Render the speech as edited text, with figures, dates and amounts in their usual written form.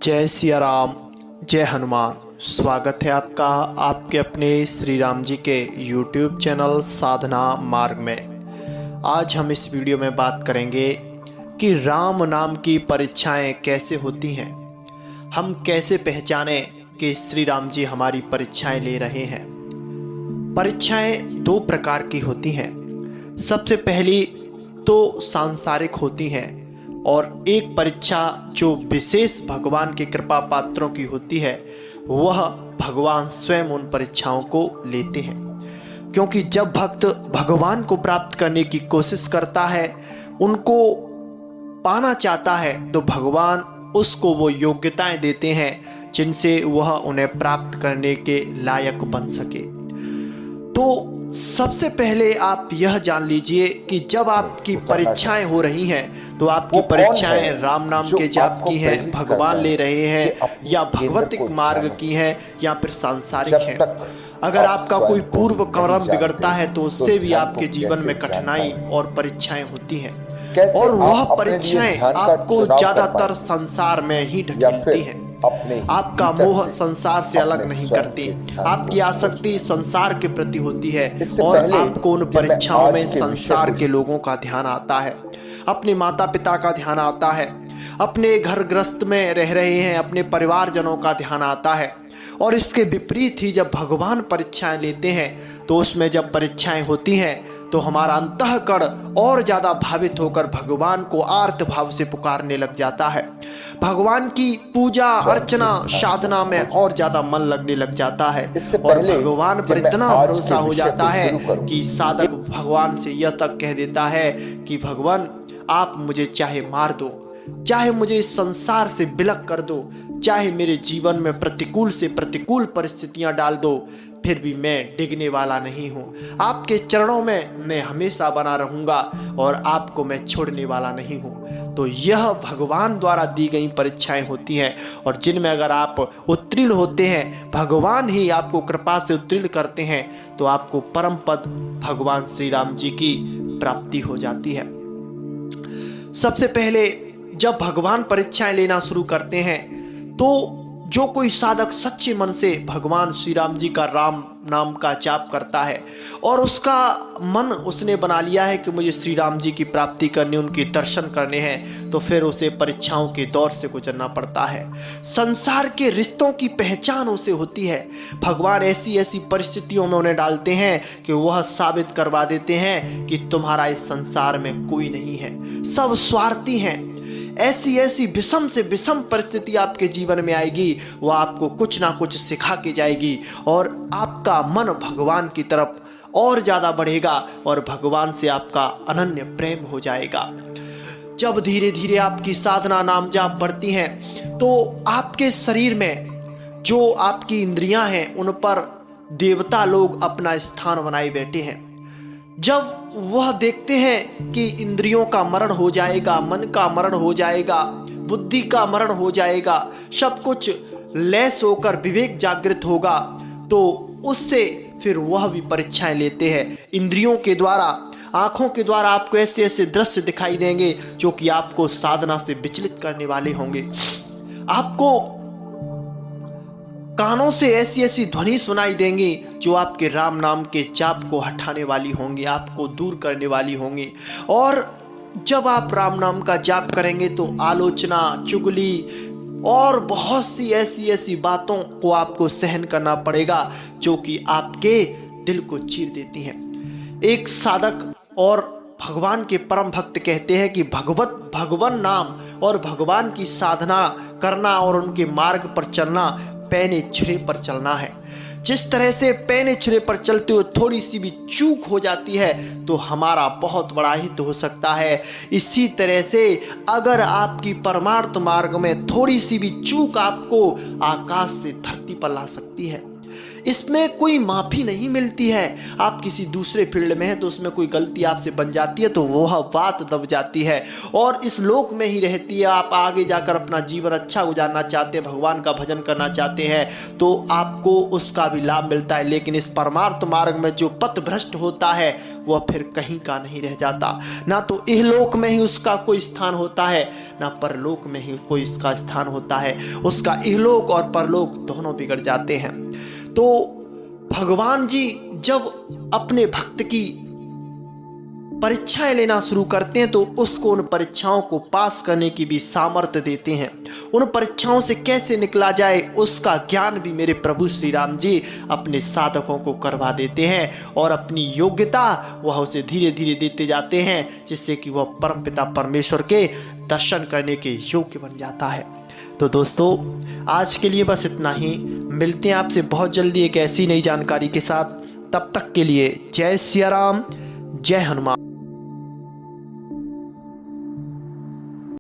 जय सिया राम, जय हनुमान। स्वागत है आपका आपके अपने श्री राम जी के YouTube चैनल साधना मार्ग में। आज हम इस वीडियो में बात करेंगे कि राम नाम की परीक्षाएं कैसे होती हैं। हम कैसे पहचानें कि श्री राम जी हमारी परीक्षाएं ले रहे हैं। परीक्षाएं दो प्रकार की होती हैं। सबसे पहली तो सांसारिक होती हैं और एक परीक्षा जो विशेष भगवान के कृपा पात्रों की होती है, वह भगवान स्वयं उन परीक्षाओं को लेते हैं। क्योंकि जब भक्त भगवान को प्राप्त करने की कोशिश करता है, उनको पाना चाहता है, तो भगवान उसको वो योग्यताएं देते हैं जिनसे वह उन्हें प्राप्त करने के लायक बन सके। तो सबसे पहले आप यह जान लीजिए कि जब आपकी परीक्षाएं हो रही हैं, तो आपकी परीक्षाएं राम नाम के जाप की हैं, भगवान ले रहे हैं, या भगवतिक मार्ग की हैं, या फिर सांसारिक हैं। अगर आपका कोई पूर्व कर्म बिगड़ता है तो उससे भी आपके जीवन में कठिनाई और परीक्षाएं होती हैं, और वह परीक्षाएं आपको ज्यादातर संसार में ही ढकेलती हैं। आपका मोह संसार से अलग नहीं करती, आपकी आसक्ति संसार के प्रति होती है, और आपको उन परीक्षाओं में संसार के लोगों का ध्यान आता है, अपने माता पिता का ध्यान आता है, अपने घर गृहस्थ में रह रहे हैं, अपने परिवारजनों का ध्यान आता है। और इसके विपरीत ही जब भगवान परीक्षाएं लेते हैं, तो उसमें जब परीक्षाएं होती हैं तो हमारा अंतःकरण और ज्यादा भावित होकर भगवान को आर्त भाव से पुकारने लग जाता है। भगवान की पूजा अर्चना साधना में और ज्यादा मन लगने लग जाता है, और भगवान पर इतना भरोसा हो जाता है कि साधक भगवान से यह तक कह देता है कि भगवान आप मुझे चाहे मार दो, चाहे मुझे इस संसार से विलग कर दो, चाहे मेरे जीवन में प्रतिकूल से प्रतिकूल परिस्थितियां डाल दो, फिर भी मैं डिगने वाला नहीं हूं। आपके चरणों में मैं हमेशा बना रहूंगा और आपको मैं छोड़ने वाला नहीं हूं। तो यह भगवान द्वारा दी गई परीक्षाएं होती हैं, और जिनमें अगर आप उत्तीर्ण होते हैं, भगवान ही आपको कृपा से उत्तीर्ण करते हैं, तो आपको परम पद भगवान श्री राम जी की प्राप्ति हो जाती है। सबसे पहले जब भगवान परीक्षाएं लेना शुरू करते हैं, तो जो कोई साधक सच्चे मन से भगवान श्री राम जी का राम नाम का जाप करता है, और उसका मन उसने बना लिया है कि मुझे श्री राम जी की प्राप्ति करनी, उनके दर्शन करने हैं, तो फिर उसे परीक्षाओं के दौर से गुजरना पड़ता है। संसार के रिश्तों की पहचान उसे होती है। भगवान ऐसी ऐसी परिस्थितियों में उन्हें डालते हैं कि वह साबित करवा देते हैं कि तुम्हारा इस संसार में कोई नहीं है, सब स्वार्थी हैं। ऐसी ऐसी विषम से विषम परिस्थिति आपके जीवन में आएगी, वह आपको कुछ ना कुछ सिखा के जाएगी, और आपका मन भगवान की तरफ और ज्यादा बढ़ेगा, और भगवान से आपका अनन्य प्रेम हो जाएगा। जब धीरे धीरे आपकी साधना नाम जाप बढ़ती है, तो आपके शरीर में जो आपकी इंद्रियां हैं, उन पर देवता लोग अपना स्थान बनाए बैठे हैं। जब वह देखते हैं कि इंद्रियों का मरण हो जाएगा, मन का मरण हो जाएगा, बुद्धि का मरण हो जाएगा, सब कुछ लैस होकर विवेक जागृत होगा, तो उससे फिर वह भी परीक्षाएं लेते हैं। इंद्रियों के द्वारा, आंखों के द्वारा आपको ऐसे ऐसे दृश्य दिखाई देंगे जो कि आपको साधना से विचलित करने वाले होंगे। आपको कानों से ऐसी ऐसी ध्वनि सुनाई देंगी जो आपके राम नाम के जाप को हटाने वाली होंगी, आपको दूर करने वाली होंगी। और जब आप राम नाम का जाप करेंगे तो आलोचना, चुगली और बहुत सी ऐसी ऐसी बातों को आपको सहन करना पड़ेगा जो कि आपके दिल को चीर देती हैं। एक साधक और भगवान के परम भक्त कहते हैं कि भगवान नाम और भगवान की साधना करना और उनके मार्ग पर चलना पैने छुरे पर चलना है। जिस तरह से पैने छुरे पर चलते हुए थोड़ी सी भी चूक हो जाती है तो हमारा बहुत बड़ा हित हो सकता है, इसी तरह से अगर आपकी परमार्थ मार्ग में थोड़ी सी भी चूक आपको आकाश से धरती पर ला सकती है। इसमें कोई माफी नहीं मिलती है। आप किसी दूसरे फील्ड में हैं तो उसमें कोई गलती आपसे बन जाती है तो वह बात दब जाती है और इस लोक में ही रहती है। आप आगे जाकर अपना जीवन अच्छा गुजारना चाहते हैं, भगवान का भजन करना चाहते हैं तो आपको उसका भी लाभ मिलता है। लेकिन इस परमार्थ मार्ग में जो पथ भ्रष्ट होता है वह फिर कहीं का नहीं रह जाता। ना तो इहलोक में ही उसका कोई स्थान होता है, ना परलोक में ही कोई इसका स्थान होता है। उसका इहलोक और परलोक दोनों बिगड़ जाते हैं। तो भगवान जी जब अपने भक्त की परीक्षाएं लेना शुरू करते हैं तो उसको उन परीक्षाओं को पास करने की भी सामर्थ्य देते हैं। उन परीक्षाओं से कैसे निकला जाए उसका ज्ञान भी मेरे प्रभु श्री राम जी अपने साधकों को करवा देते हैं और अपनी योग्यता वह उसे धीरे धीरे देते जाते हैं, जिससे कि वह परमपिता परमेश्वर के दर्शन करने के योग्य बन जाता है। तो दोस्तों आज के लिए बस इतना ही। मिलते हैं आपसे बहुत जल्दी एक ऐसी नई जानकारी के साथ। तब तक के लिए जय सिया राम, जय हनुमान।